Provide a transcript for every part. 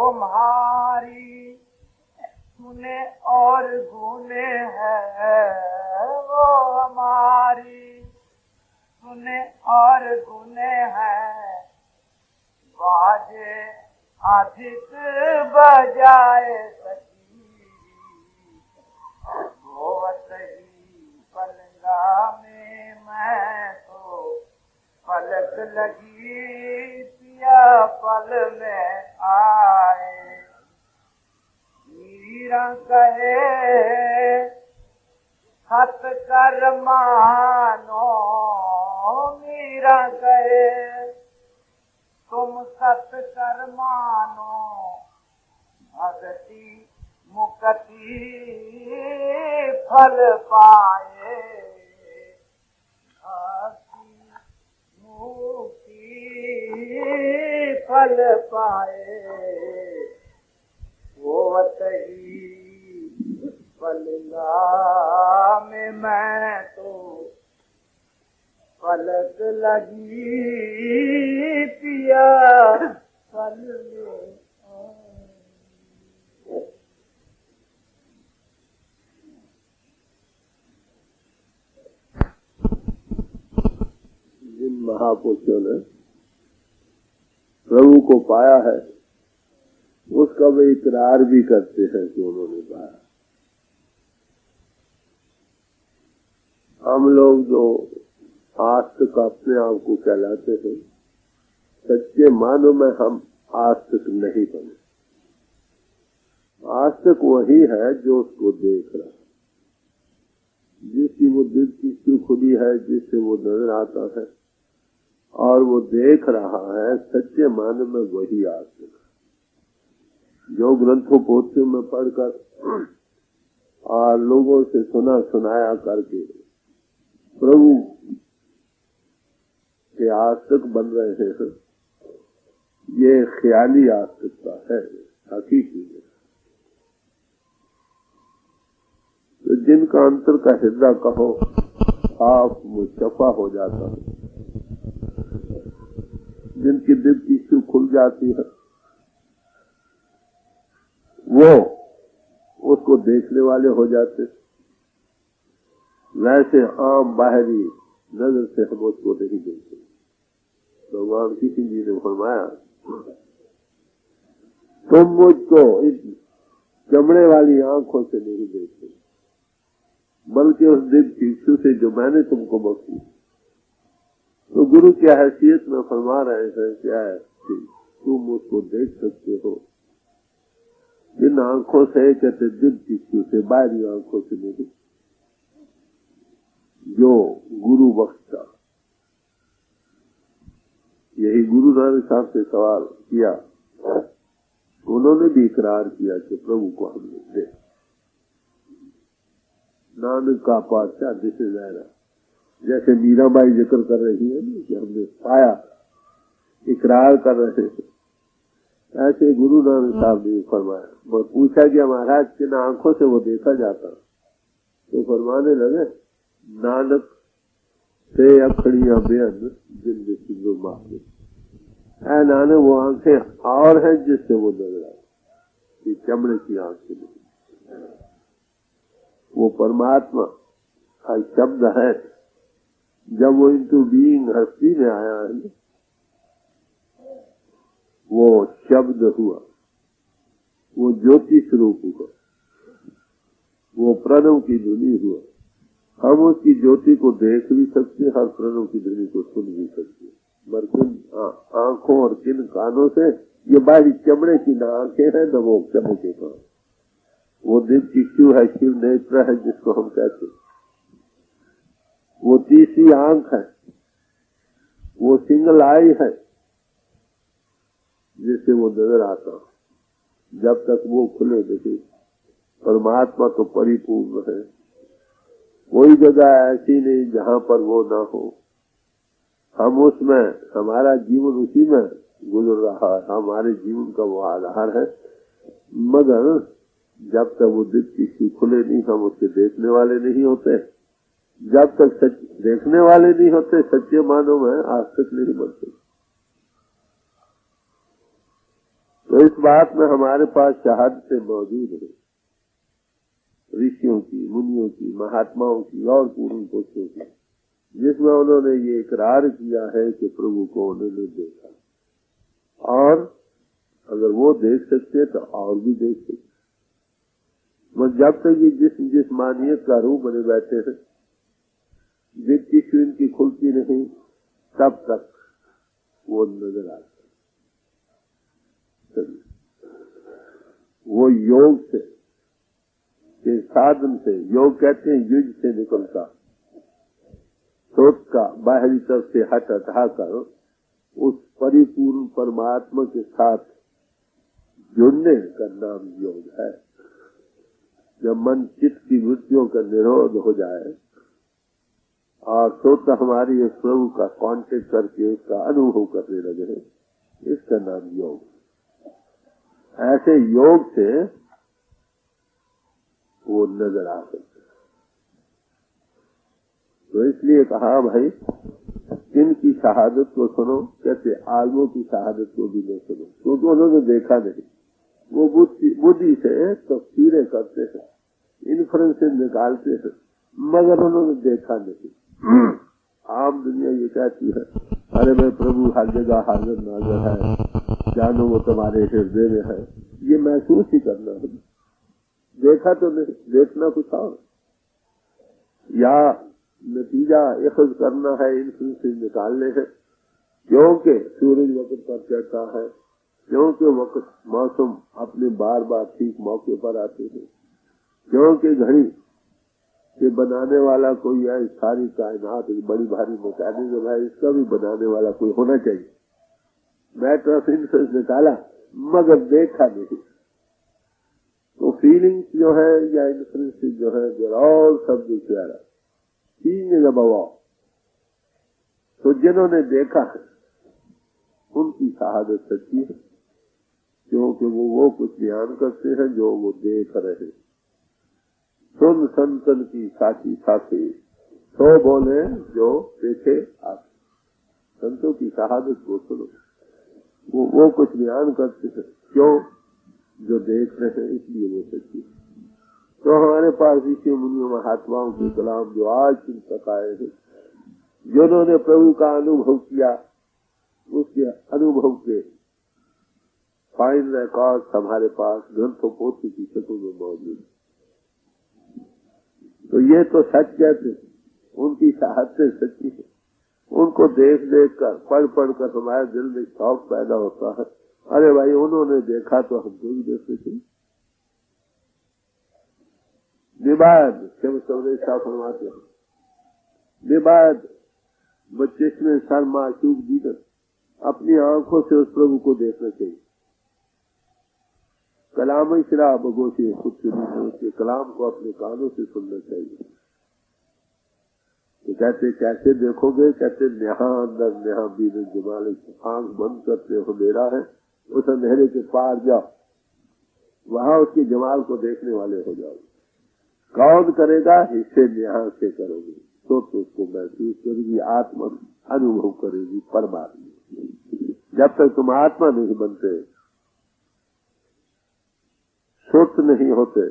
तुम्हारी सुने और गुने है वो हमारी सुने और गुने है बाजे अधिक बजाए सकी गोवत ही पलंगा में मैं तो पलक लगी पिया पल में आए मीरा कहे सत कर मानो मीरा कहे तुम सत कर मानो भक्ति मुक्ति फल पाए भक्ति मुक्ति फल पाए होवत ही पलंगा में मैं तो पलक लगी पिया पल में जिन महापुरुषों ने प्रभु को पाया है उसका वे इकरार भी करते हैं कि उन्होंने पाया। हम लोग जो आज तक अपने आप को कहलाते हैं सच्चे मानो में हम आज तक नहीं बने। आज तक वही है जो उसको देख रहा है, जिसकी वो दिल की आंखें खुली है, जिससे वो नजर आता है और वो देख रहा है। सच्चे माने में वही आज तक जो ग्रंथों पोथियों में पढ़कर और लोगों से सुना सुनाया करके प्रभु के आस्तिक बन रहे हैं, ये ख्याली आस्तिकता है, हकीकी है। तो जिनका अंतर का हृदय कहो आप मुस्तफा हो जाता है, जिनकी दिल की आंखें खुल जाती है, वो उसको देखने वाले हो जाते। वैसे आम बाहरी नजर से हम उसको नहीं देखते। भगवान किसी जी ने फरमाया, तुम मुझको इस चमड़े वाली आंखों से नहीं देखते, बल्कि उस दिल की आंखों से जो मैंने तुमको बख्शी। तो गुरु की हैसियत में फरमा रहे हैं क्या है कि तुम उसको देख सकते हो जिन आंखों से, कहते दिल की आंखों से, बाहरी आंखों से नहीं, जो गुरु बख्शता। यही गुरु नानक साहब से सवाल किया, उन्होंने भी इकरार किया कि प्रभु को हमने देखा। नानक का पातशाह जिसे जाएगा, जैसे मीराबाई जिक्र कर रही है कि हमने पाया, इकरार कर रहे हैं, ऐसे गुरु नानक साहब ने फरमाया। और पूछा गया महाराज किन आंखों से वो देखा जाता, तो फरमाने लगे नानक से अखड़ियां बेअद जिन सिंधु माफी। ऐ नानक वो आंखें और हैं जिससे वो नजर आए, चमड़े की आंखें नहीं। वो परमात्मा का शब्द है, जब वो इनटू बीइंग हस्ती में आया है, वो शब्द हुआ, वो ज्योति स्वरूप हुआ, वो प्रणव की ध्वनि हुआ। हम उसकी ज्योति को देख भी सकते हैं और प्रणव की ध्वनि को सुन भी सकते हैं, मगर किन आंखों और किन कानों से? ये बाहरी चमड़े की ना आंखें हैं न वो चमड़े के कान। वो दिल की शिव है, शिव नेत्र है जिसको हम कहते हैं। वो तीसरी आंख है, वो सिंगल आई है जिससे वो नजर आता। जब तक वो खुले देखिए, परमात्मा तो परिपूर्ण है, कोई जगह ऐसी नहीं जहाँ पर वो ना हो। हम उसमें, हमारा जीवन उसी में गुजर रहा है, हमारे जीवन का वो आधार है। मगर जब तक वो दिल की आंखें खुले नहीं, हम उसके देखने वाले नहीं होते। जब तक सच देखने वाले नहीं होते, सच्चे मानो में आस्तिक नहीं बनते। तो इस बात में हमारे पास शहादतें मौजूद है, ऋषियों की, मुनियों की, महात्माओं की और पूर्ण पुरुषों की, जिसमें उन्होंने ये इकरार किया है कि प्रभु को उन्होंने देखा, और अगर वो देख सकते तो और भी देख सकते। मगर जब तक ये जिस मानियत का रूप बने बैठे हैं, दीप्ति इनकी खुलती नहीं, तब तक वो नजर आता। वो योग से, के साधन से, योग कहते हैं युज से निकलता, सोच का बाहरी तरफ से हटा कर उस परिपूर्ण परमात्मा के साथ जुड़ने का नाम योग है। जब मन चित्त की वृत्तियों का निरोध हो जाए और सोच हमारी उस प्रभु का कांटेक्ट करके उसका अनुभव करने लगे, इसका नाम योग। ऐसे योग से वो नजर आ सकते। तो इसलिए कहा भाई, किन की शहादत को सुनो, कैसे आगों की शहादत को भी न सुनो, क्योंकि उन्होंने देखा नहीं। वो बुद्धि से तफसीरें करते हैं, इन्फ्रेंसेस निकालते हैं, मगर उन्होंने देखा नहीं। आम दुनिया ये कहती है, अरे मैं प्रभु हर जगह हाजिर नाज़िर है, जानो वो तुम्हारे हृदय में है। ये महसूस ही करना है, देखा तो नहीं, देखना कुछ और, या नतीजा इख्ज करना है, इन्फ्लुएंसेस निकालने हैं। क्योंकि सूरज वक्त पर चढ़ता है, क्योंकि वक्त मौसम अपने बार बार ठीक मौके पर आते हैं, क्योंकि घड़ी के बनाने वाला कोई है, सारी कायनात एक बड़ी भारी मैकेनिज्म है, इसका भी बनाने वाला कोई होना चाहिए। मैटर ऑफ इन्फ्लुएंस निकाला मगर देखा नहीं। तो फीलिंग्स जो है या इन्फ्लुएंसेस जो है, they're all subject to seeing is above all. तो जिन्होंने देखा है उनकी शहादत सच्ची है, क्योंकि वो कुछ बयान करते हैं जो वो देख रहे। सुन संतन की साथी साथी, तो बोले जो देखे आप। संतों की शहादत को सुनो, वो कुछ बयान करते हैं, क्यों? जो देख रहे हैं, इसलिए वो सच्ची। तो हमारे पास ऋषि मुनियों महात्माओं के कलाम जो आज चिंतक आए हैं, जिन्होंने प्रभु का अनुभव किया, उसके अनुभव के फाइन रिकॉर्ड हमारे पास ग्रंथों पोथी की शक्ल में मौजूद। तो ये तो सच कहते, उनकी शहादत सच्ची है। उनको देख देख कर, पढ़ कर हमारे दिल में शौक पैदा होता है, अरे भाई उन्होंने देखा तो हमको भी देख सकते। निबाद साफ फरमाते हैं, निबाद बच्चे में सर माशूक दीदत, अपनी आंखों से उस प्रभु को देखना चाहिए। कलाम शराब बगोशी खुद से उसके कलाम को अपने कानों से सुनना चाहिए। तो कहते कैसे देखोगे? कहते नेहा अंदर नेहा बीन जमाल, आंख बंद करते हो अंधेरा है, उस अंधेरे के पार जाओ, वहां उसके जमाल को देखने वाले हो जाओ। कौन करेगा? हिस्से नेहा से करोगे तो उसको महसूस करेगी, आत्मा अनुभव करेगी परमात्मा। जब तक तुम आत्मा नहीं बनते, सुख नहीं होते,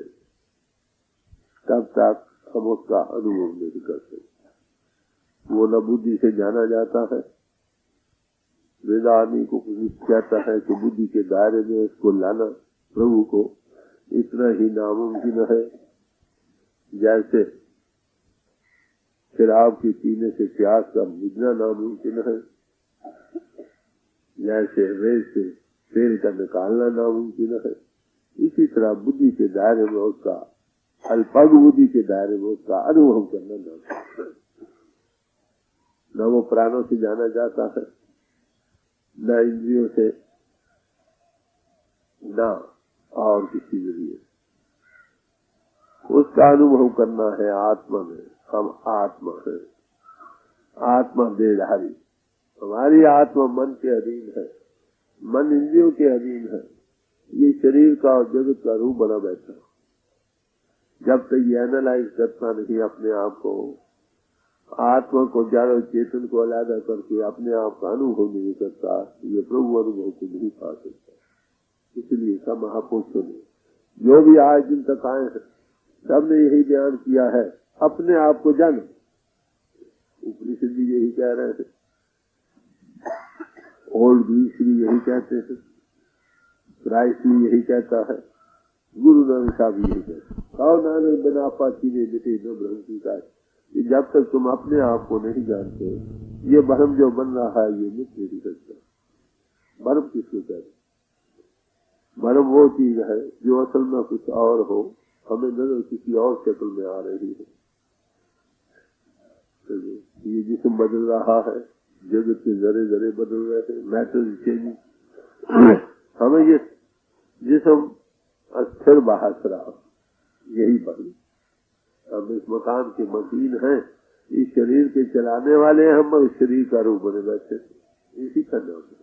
तब तक हम उसका अनुभव नहीं करते। वो न बुद्धि से जाना जाता है। वेदांती को कहता है कि बुद्धि के दायरे में उसको लाना, प्रभु को, इतना ही नामुमकिन है जैसे शराब के पीने से प्यास का बुझना नामुमकिन है, जैसे रेत से तेल का निकालना नामुमकिन है। इसी तरह बुद्धि के दायरे में उसका, अल्पज्ञ बुद्धि के दायरे में उसका अनुभव करना नामुमकिन है। न वो प्राणों से जाना जाता है, न इंद्रियों से, न और किसी जरिए। उसका अनुभव करना है आत्मा में। हम आत्मा है, आत्मा देहधारी। हमारी आत्मा मन के अधीन है, मन इंद्रियों के अधीन है। ये शरीर का और जगत का रूप बना बैठा। जब तक ये एनालाइज करता नहीं अपने आप को, आत्मा को, जड़ चेतन को अलग करके अपने आप का अनुभव नहीं करता, ये प्रभु अनुभव को नहीं पा सकता। इसलिए सब महापुरुषों ने जो भी आज दिन तक आए हैं सबने यही बयान किया है, अपने आप को जानो। उपनिषद भी यही कह रहे हैं, ओल्ड ग्रीस भी यही कहते हैं, क्राइस्ट भी यही कहता है, गुरु नानक साहब भी यही कहते हैं, कहो नानक बिना पाची ने मिटे न ब्रह्म की काय। जब तक तुम अपने आप को नहीं जानते, ये भ्रम जो बन रहा है ये मिट नहीं सकता। भ्रम किसको कहते हैं? भ्रम वो चीज है जो असल में कुछ और हो, हमें नजर किसी और शक्ल में आ रही है। तो ये जिस्म बदल रहा है, जगत के जरे जरे बदल रहे हैं, मैटर चेंजिंग, हमें ये जिस्म अस्थिर बाहर रहा, यही भ्रम। हम इस मकान के मकीन हैं, इस शरीर के चलाने वाले हम इस शरीर का रूप बने बैठे, इसी का नाम है।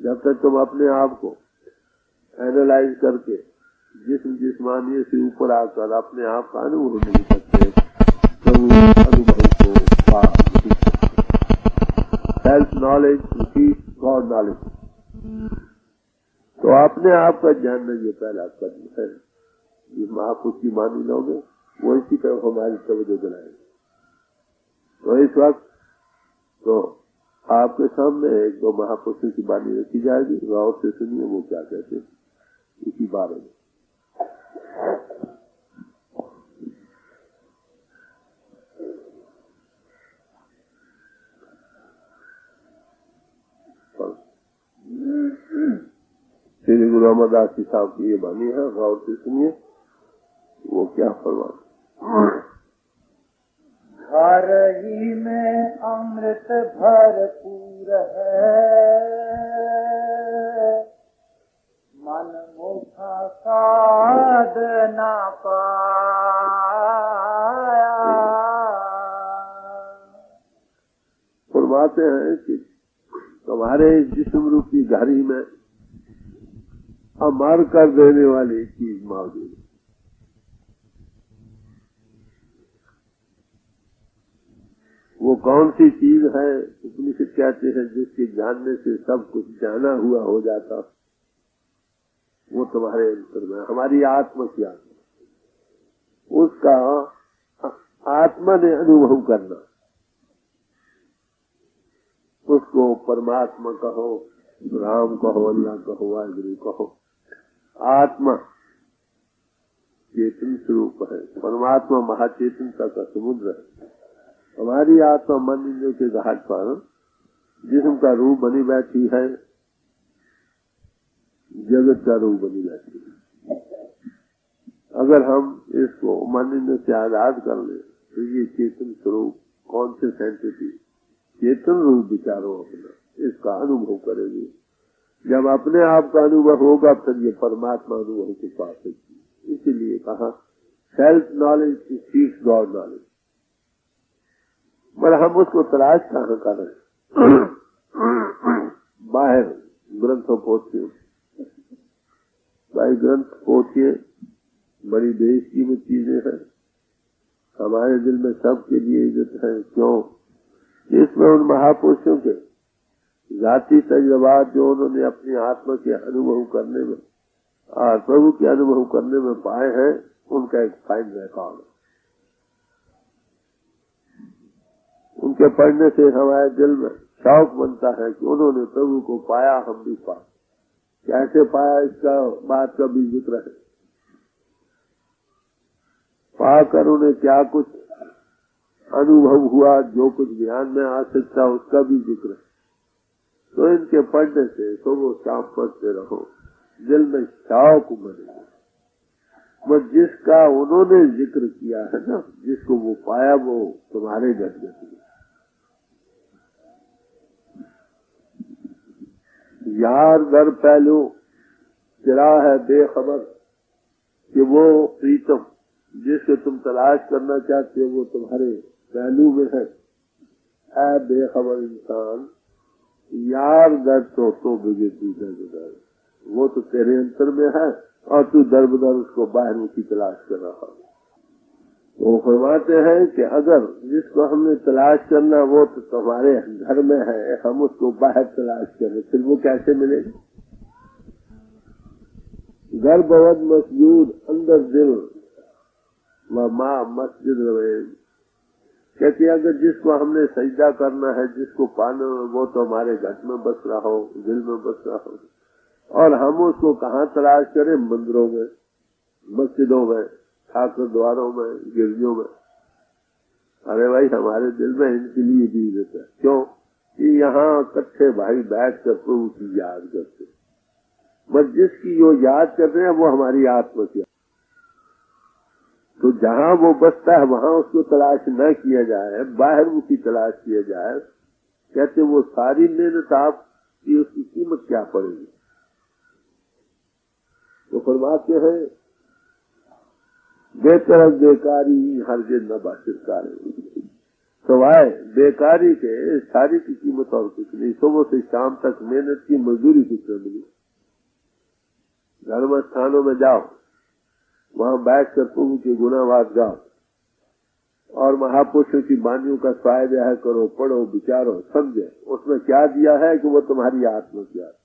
जब तक तुम अपने आप को एनालाइज करके जिस्मानी से ऊपर आकर अपने आप का अनुभव नहीं करते, तो अनुभव को पा नहीं सकते। Self knowledge precedes God knowledge. तो अपने आप का जानना ये पहला कदम है। जिस महापुरुष की मानी लोगे वो इसी तरफ हमारी तवज्जो दिलाएंगे। तो इस वक्त तो आपके सामने एक दो महापुरुषों की वाणी रखी जाएगी, गौर से सुनिए वो क्या कहते हैं इसी बारे में। श्री गुरु अमरदास जी साहब की ये वाणी है, गौर से सुनिए वो क्या फरमाते। घर ही में अमृत भरपूर है, मन मुखा साध ना पाया। फरमाते हैं कि तुम्हारे जिस्म रूपी घर ही में अमर कर देने वाली चीज मौजूद है। वो कौन सी चीज है? उपनिषद कहते हैं जिसके जानने से सब कुछ जाना हुआ हो जाता, वो तुम्हारे अंतर में हमारी आत्मा की आत्मा, उसका आत्मा ने अनुभव करना, उसको परमात्मा कहो, राम कहो, अल्लाह कहो, वाहिगुरु कहो। आत्मा चेतन स्वरूप है, परमात्मा महाचेतनता का समुद्र है। हमारी आत्मा मन इंद्रियों के घाट पर जिस्म का रूप बनी बैठी है, जगत का रूप बनी बैठी है। अगर हम इसको मन इंद्रियों से आजाद कर ले तो ये चेतन स्वरूप कॉन्शियस एंटिटी चेतन रूप विचारों अपना इसका अनुभव करेगी। जब अपने आप का अनुभव होगा फिर ये परमात्मा अनुभव को पा सकती। इसीलिए कहा self knowledge seeks God knowledge. पर हम उसको तलाश कहाँ कर रहे हैं? बाहर ग्रंथों पोथियों, भाई ग्रंथ पोथिए बड़ी बेशकीमत चीजें हैं, हमारे दिल में सबके लिए इज्जत है। क्यों? इसमें उन महापुरुषों के जाति तजुर्बात जो उन्होंने अपनी आत्मा के अनुभव करने में और प्रभु के अनुभव करने में पाए हैं, उनका एक फाइन रिकॉर्ड है। उनके पढ़ने से हमारे दिल में शौक बनता है कि उन्होंने प्रभु को पाया, हम भी पाए। कैसे पाया इसका बात का भी जिक्र है। पाकर उन्हें क्या कुछ अनुभव हुआ, जो कुछ ध्यान में आ सकता उसका भी जिक्र है। तो इनके पढ़ने से तो वो शाम पढ़ते रहो, दिल में शौक बनेगा। बस जिसका उन्होंने जिक्र किया है ना, जिसको वो पाया, वो तुम्हारे घर में यार दर पहलू चिरा है बेखबर कि वो प्रीतम जिसको तुम तलाश करना चाहते हो वो तुम्हारे पहलू में है। ऐ बेखबर इंसान, यार दर तो बिगे तू दर, वो तो तेरे अंतर में है और तू दर बदर उसको बाहर मुखी तलाश कर रहा है। वो फरमाते हैं कि अगर जिसको हमने तलाश करना वो तो तुम्हारे घर में है, हम उसको बाहर तलाश करें, फिर वो कैसे मिलेगा? गर्भवत मसजूद अंदर दिल व माँ मस्जिद रहे। कहते अगर जिसको हमने सजदा करना है, जिसको पाना है, वो तो हमारे घर में बस रहा हो, दिल में बस रहा हो, और हम उसको कहाँ तलाश करें? मंदिरों में, मस्जिदों में, ठाकुर द्वारों में, गिरजों में। अरे भाई हमारे दिल में इनके लिए भी इज्जत है। क्यों? कि यहाँ इकट्ठे भाई बैठ कर प्रभु की याद करते, बस जिसकी जो याद कर रहे हैं वो हमारी आत्मा की। तो जहाँ वो बसता है वहाँ उसको तलाश न किया जाए, बाहर उसकी तलाश किया जाए, कहते वो सारी मेहनत आपकी उसकी कीमत क्या पड़ेगी? तो फरमाते हैं बेतरफ बेकारी हर दिन न बाशिरकार, सवाए बेकारी के सारी की कीमत और कुछ नहीं। सुबह से शाम तक मेहनत की मजदूरी कुछ न मिली। धर्म स्थानों में जाओ, वहाँ बैठ कर प्रभु के गुनावाद गाओ और महापुरुषों की वाणियों का स्वाध्याय करो, पढ़ो, विचारो, समझे उसमें क्या दिया है कि वो तुम्हारी आत्मा की आत्मा।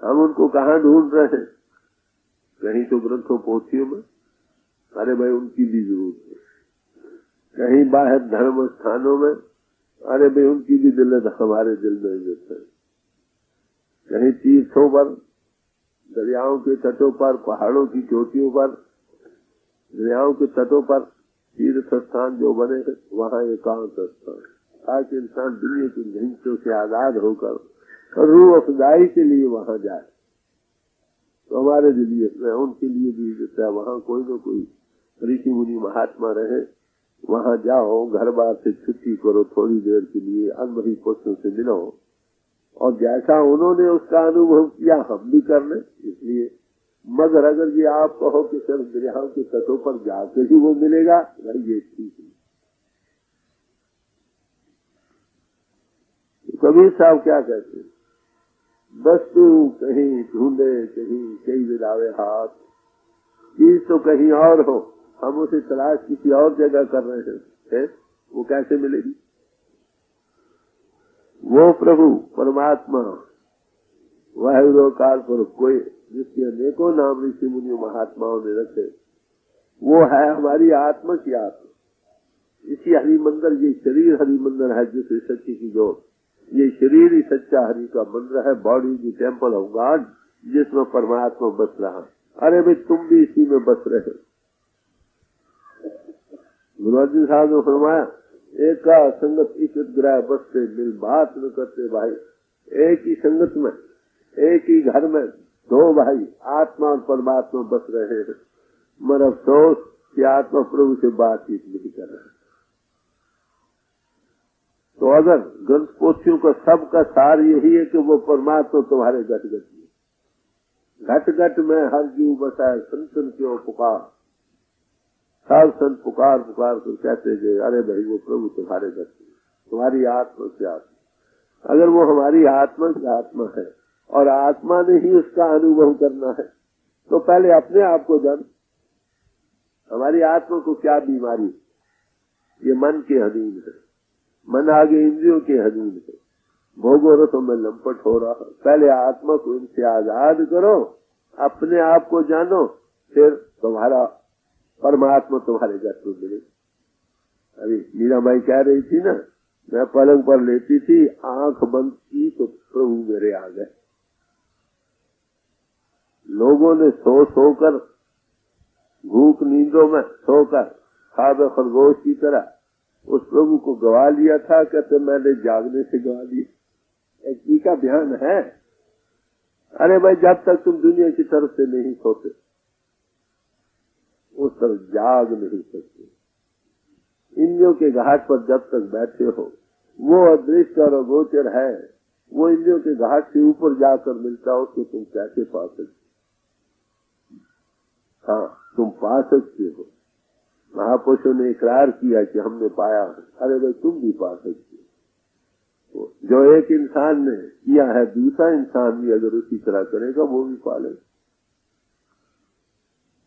हम उनको कहाँ ढूंढ रहे हैं? कहीं तो ग्रंथों पोथियों में, अरे भाई उनकी भी जरूरत है। कहीं बाहर धर्म स्थानों में, अरे भाई उनकी भी दिल हमारे दिल में इज्जत है। कहीं तीर्थों पर, दरियाओं के तटों पर, पहाड़ों की चोटियों पर, दरियाओं के तटों पर तीर्थ स्थान जो बने हैं वहाँ एकांत स्थान, ताकि इंसान दुनिया की झंझटों से आजाद होकर रूह अफजाई के लिए वहाँ जाए। तो हमारे लिए उनके लिए भी इज्जत है। वहाँ कोई न कोई ऋषि मुनि महात्मा रहे, वहाँ जाओ, घर बार से छुट्टी करो, थोड़ी देर के लिए अनमही पुरुषों से मिलो, और जैसा उन्होंने उसका अनुभव किया हम भी कर लें। इसलिए मगर अगर ये आप कहो कि सिर्फ दरियाओं के तटों पर जाकर ही वो मिलेगा, भाई ये ठीक है। कबीर साहब क्या कहते हैं? वस्तु कहीं ढूंढे, कहीं विदावे हाथ, चीज तो कहीं और हो, हम उसे तलाश किसी और जगह कर रहे हैं, वो कैसे मिलेगी? वो प्रभु परमात्मा वह विरोकार पर कोई जिसके अनेकों नाम ऋषि मुनि महात्माओं ने रखे, वो है हमारी आत्मा की आत्मा। इसी हरि मंदिर, ये शरीर हरि मंदिर है जिसे सच्ची की जोत, ये शरीर ही सच्चा हरि का मंदिर है, body the temple of God, जिसमें परमात्मा बस रहा। अरे भाई तुम भी इसी में बस रहे। गुरु अर्जुन साहब ने फरमाया एक का संगत इकत ग्रह बसते, मिल बात न करते भाई। एक ही संगत में, एक ही घर में दो भाई आत्मा और परमात्मा बस रहे हैं, मगर अफसोस कि आत्मा प्रभु से बातचीत नहीं कर रहे। तो अगर ग्रंथ पोथियों का सबका सार यही है कि वो परमात्मा तुम्हारे घट घट में, घट घट में हर जीव बसा है, संतन क्यों पुकार, सब संत पुकार पुकार कर कहते गए अरे भाई वो प्रभु तुम्हारे घर में, तुम्हारी आत्मा से आत्मा। अगर वो हमारी आत्मा की आत्मा है और आत्मा ने ही उसका अनुभव करना है, तो पहले अपने आप को जान। हमारी आत्मा को क्या बीमारी? ये मन के अधीन है, मन आगे इंद्रियों के अधीन है, भोगो रसों में लंपट हो रहा है। पहले आत्मा को इनसे आजाद करो, अपने आप को जानो, फिर तुम्हारा परमात्मा तुम्हारे घर में मिले। अभी मीराबाई कह रही थी ना, मैं पलंग पर लेती थी, आंख बंद की तो प्रभु मेरे आ गए। लोगों ने सो सोकर, भूख नींदों में सोकर, खाब खरगोश की तरह उस प्रभु को गवा लिया था। कहते मैंने जागने से गवा लिया। एक जी का ध्यान है। अरे भाई जब तक तुम दुनिया की तरफ से नहीं सोते, उस तरफ जाग नहीं सकते। इंद्रियों के घाट पर जब तक बैठे हो, वो अदृश्य और अगोचर है, वो इंद्रियों के घाट से ऊपर जाकर मिलता हो, उसको तुम कैसे पा सकते? हाँ तुम पा सकते हो। महापुरुषों ने इकरार किया कि हमने पाया। अरे भाई तुम भी पा सकते हो। जो एक इंसान ने किया है, दूसरा इंसान भी अगर उसी तरह करेगा वो भी पा लेगा।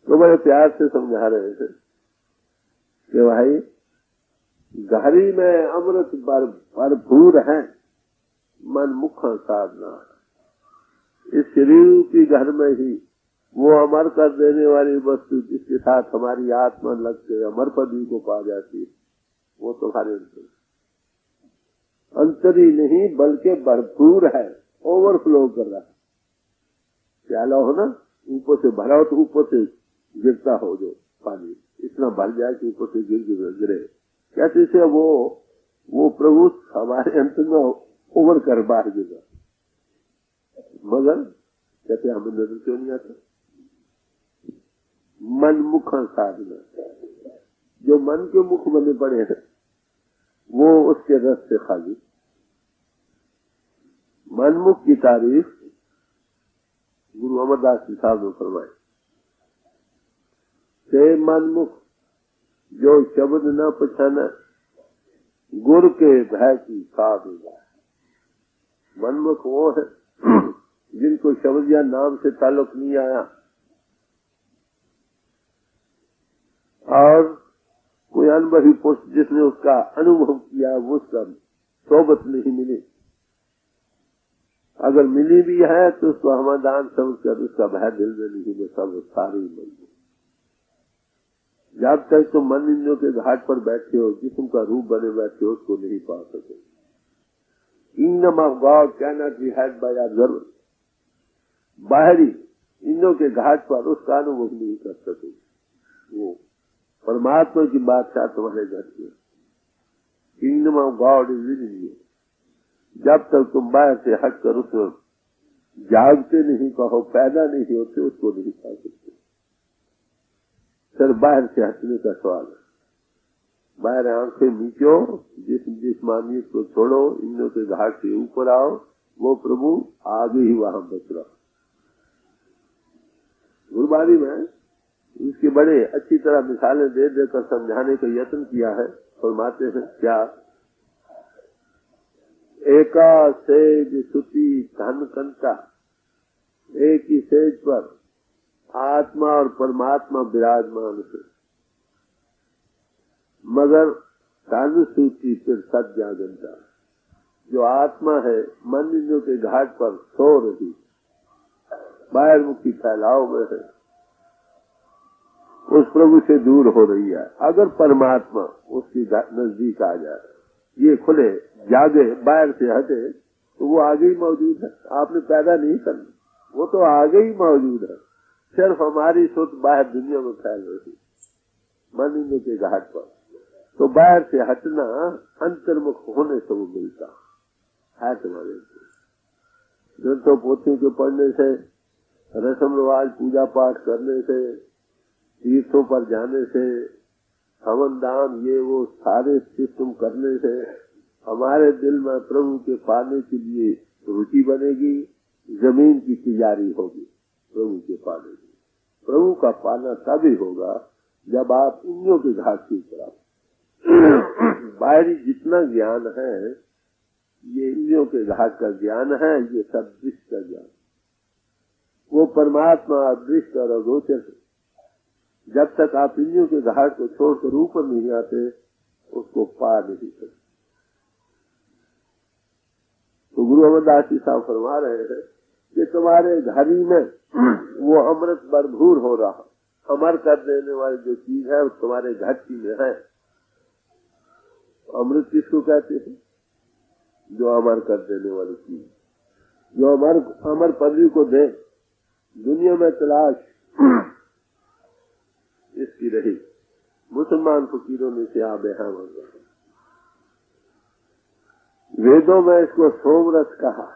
तो बड़े प्यार से समझा रहे थे कि भाई गहरी में अमृत भरपूर है, मन मुखा साधना। इस शरीर की घर में ही वो अमर कर देने वाली वस्तु जिसके साथ हमारी आत्मा लग के अमर पदवी को पा जाती है, वो तुम्हारे अंतर ही नहीं बल्कि भरपूर है, ओवरफ्लो कर रहा है। प्याला हो ना, ऊपर से भरा हो तो ऊपर से गिरता हो जो पानी, इतना भर जाए कि ऊपर से गिरे। कहते से वो प्रभु हमारे अंत में ओवर कर बाहर गिरा, मगर कहते हमें नजर क्यों नहीं आता। मन मुख साधना, जो मन के मुख बने पड़े हैं वो उसके रस से खाली। मनमुख की तारीफ गुरु अमरदास जी साहब ने फरमाई, से मनमुख जो शब्द न पछाना, गुर के भय की साध हो। मनमुख वो है जिनको शब्द या नाम से ताल्लुक नहीं आया और कोई अनुभवी पुरुष जिसने उसका अनुभव किया वो उसका सोबत नहीं मिली। अगर मिली भी है तो उसको समाधान समझ कर उसका भय दिल में नहीं, वो सब सारी मन। जब तक तुम मन इंद्रियों के घाट पर बैठे हो, जिस्म का रूप बने बैठे हो, उसको नहीं पा सके। Kingdom of God can not be had bye observer. बाहरी इंद्रियों के घाट पर उसका अनुभव नहीं कर सके। वो परमात्मा की बादशाह तुम्हारे घर की, kingdom of God is with you. जब तक तुम बाहर से हटकर उसमें जागते नहीं, कहो पैदा नहीं होते, उसको नहीं पा सकते। फिर बाहर से हटने का सवाल है। बाहर आंखें मीचो, जिस मानियत को छोड़ो, इंद्रियों के घाट से ऊपर आओ, वो प्रभु आगे ही वहां बच रहा। गुरुबारी में इसकी बड़े अच्छी तरह मिसालें दे देकर समझाने का यत्न किया है। फरमाते हैं क्या, एका सेज सुती धन कंता, एक ही सेज पर आत्मा और परमात्मा विराजमान है, मगर धन सूची फिर सज्जा घंटा। जो आत्मा है मन इंद्रियों के घाट पर सो रही, बाहर मुखी फैलाव में है, उस प्रभु से दूर हो रही है। अगर परमात्मा उसकी नजदीक आ जाए, ये खुले जागे बाहर से हटे, तो वो आगे ही मौजूद है। आपने पैदा नहीं करना, वो तो आगे ही मौजूद है। सिर्फ हमारी सोच बाहर दुनिया में फैल रही मन इंद्रियों के घाट पर। तो बाहर से हटना अंतर्मुख होने से वो मिलता है। तुम्हारे ग्रंथों पोथियों के पढ़ने से, रस्म रिवाज पूजा पाठ करने से, तीर्थों पर जाने से, हवन दान ये वो सारे सिस्टम करने से हमारे दिल में प्रभु के पाने के लिए रुचि बनेगी। जमीन की तैयारी होगी प्रभु के पाने की। प्रभु का पाना तभी होगा जब आप इंद्रियों के घाट से उतर आओ। बाहरी जितना ज्ञान है ये इंद्रियों के घाट का ज्ञान है, ये सब दृष्टि का ज्ञान। वो परमात्मा दृष्टि और अगोचर है। जब तक आप इंद्रियों के घाट को छोड़कर ऊपर नहीं आते, उसको पा नहीं सकते। तो गुरु अमरदास जी साहब फरमा रहे हैं कि तुम्हारे घर ही में वो अमृत भरपूर हो रहा, अमर कर देने वाली जो चीज है वो तुम्हारे घर की में है। अमृत किसको कहते हैं? जो अमर कर देने वाली चीज, जो अमर पदवी को दे। दुनिया में तलाश इसकी रही, मुसलमान फकीरों ने से आबे है। वेदों में इसको सोमरस कहा।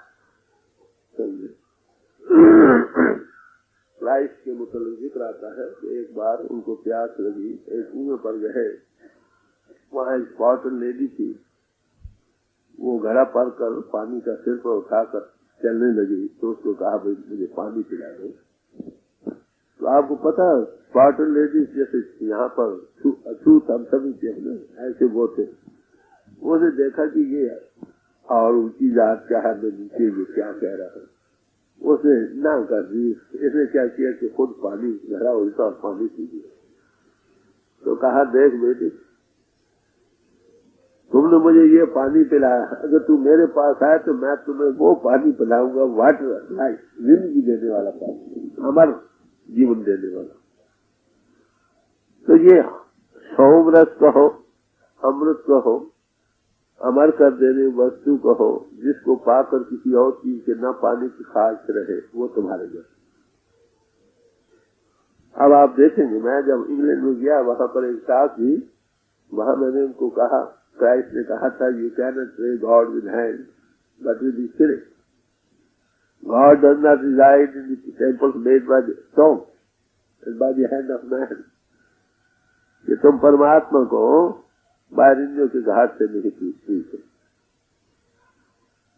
क्राइस्ट के मुताबिक जिक्र आता है कि एक बार उनको प्यास लगी, एक कुएं पर गए, वहाँ एक बॉटल लेडी थी, वो घड़ा पर कर पानी का सिर पर उठाकर चलने लगी। तो उसको कहा भाई मुझे पानी पिला दो। तो आपको पता है बॉटल लेडीज जैसे यहाँ पर अछूत हम सभी थे ना, ऐसे वो थे। उसने देखा कि ये और ऊंची जात क्या है, नीचे ये क्या कह रहा है, उसने ना कर दी। इसने क्या किया कि खुद पानी घड़ा उल्टा और पानी पी लिया। तो कहा देख बेटी, तुमने मुझे ये पानी पिलाया, अगर तू मेरे पास आए तो मैं तुम्हें वो पानी पिलाऊंगा, वाटर लाइफ, जिंदगी देने वाला पानी, अमर जीवन देने वाला। तो ये सौम्रस कहो, अमृत कहो, अमर कर देने वस्तु कहो, जिसको पाकर किसी और चीज के न पाने की ख्वाहिश रहे, वो तुम्हारे घर। अब आप देखेंगे, मैं जब इंग्लैंड में गया, वहां पर एक साहब थी, वहां मैंने उनको कहा, क्राइस्ट ने कहा था, you can not pray God with hand but with spirit. God does not reside in the temples made by the stone and by the hand of man. कि तुम परमात्मा को बारिंदियों के घाट से नहीं पूछते,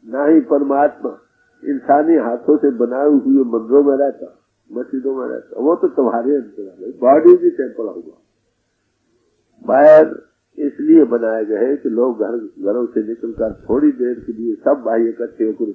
न ही परमात्मा इंसानी हाथों से बनाए हुए मंदिरों में रहता, मस्जिदों में रहता, वो तो तुम्हारे अंदर है। बॉडी भी टेम्पल होगा। बाहर इसलिए बनाए गए कि लोग घरों से निकलकर थोड़ी देर के लिए सब भाई इकट्ठे होकर